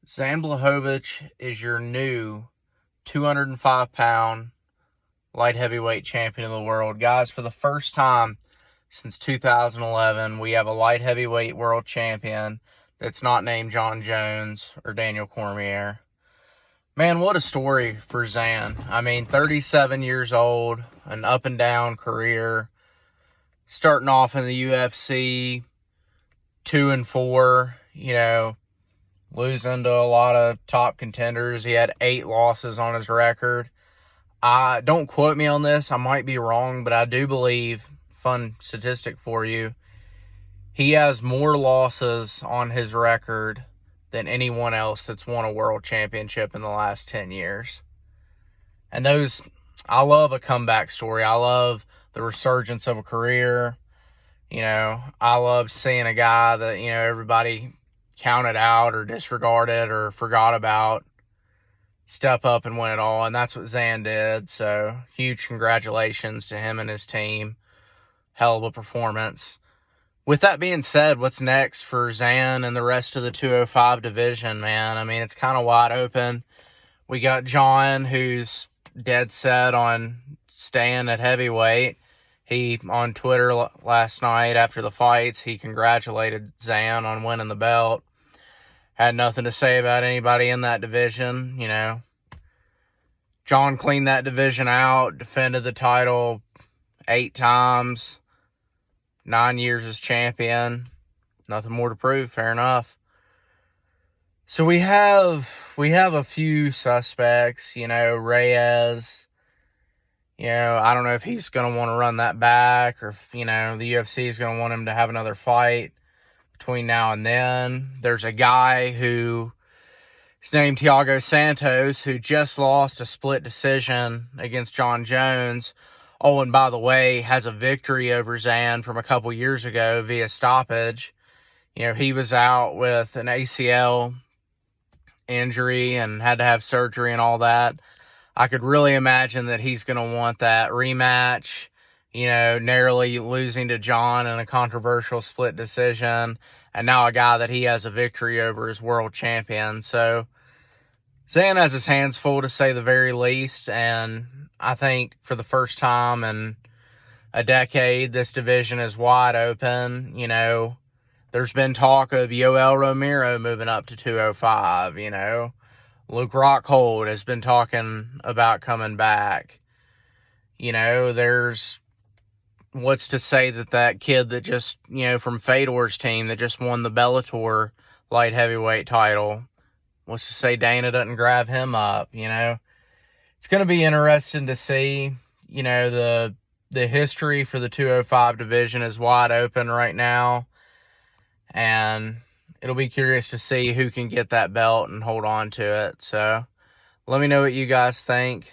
Blachowicz is your new 205-pound light heavyweight champion of the world. Guys, for the first time since 2011, we have a light heavyweight world champion that's not named John Jones or Daniel Cormier. Man, what a story for Zan. I mean, 37 years old, an up-and-down career, starting off in the UFC, 2-4, losing to a lot of top contenders. He had 8 losses on his record. Don't quote me on this. I might be wrong, but I do believe, fun statistic for you, he has more losses on his record than anyone else that's won a world championship in the last 10 years. And I love a comeback story. I love the resurgence of a career. I love seeing a guy that, everybody counted out or disregarded or forgot about step up and win it all. And that's what Zan did. So huge congratulations to him and his team. Hell of a performance. With that being said, what's next for Zan and the rest of the 205 division, man? I mean, it's kind of wide open. We got John, who's dead set on staying at heavyweight. He, on Twitter last night after the fights, he congratulated Zan on winning the belt. Had nothing to say about anybody in that division, John cleaned that division out, defended the title 8 times, 9 years as champion. Nothing more to prove, fair enough. So we have a few suspects, Reyes. I don't know if he's going to want to run that back or if, the UFC is going to want him to have another fight between now and then. There's a guy who is named Thiago Santos who just lost a split decision against John Jones. Oh, and by the way, has a victory over Zan from a couple years ago via stoppage. He was out with an ACL injury and had to have surgery and all that. I could really imagine that he's going to want that rematch, narrowly losing to John in a controversial split decision, and now a guy that he has a victory over is world champion. So Zan has his hands full, to say the very least, and I think for the first time in a decade, this division is wide open. There's been talk of Yoel Romero moving up to 205, Luke Rockhold has been talking about coming back. There's what's to say that kid that just, from Fedor's team that just won the Bellator light heavyweight title, what's to say Dana doesn't grab him up, It's going to be interesting to see, the history for the 205 division is wide open right now. And it'll be curious to see who can get that belt and hold on to it. So let me know what you guys think.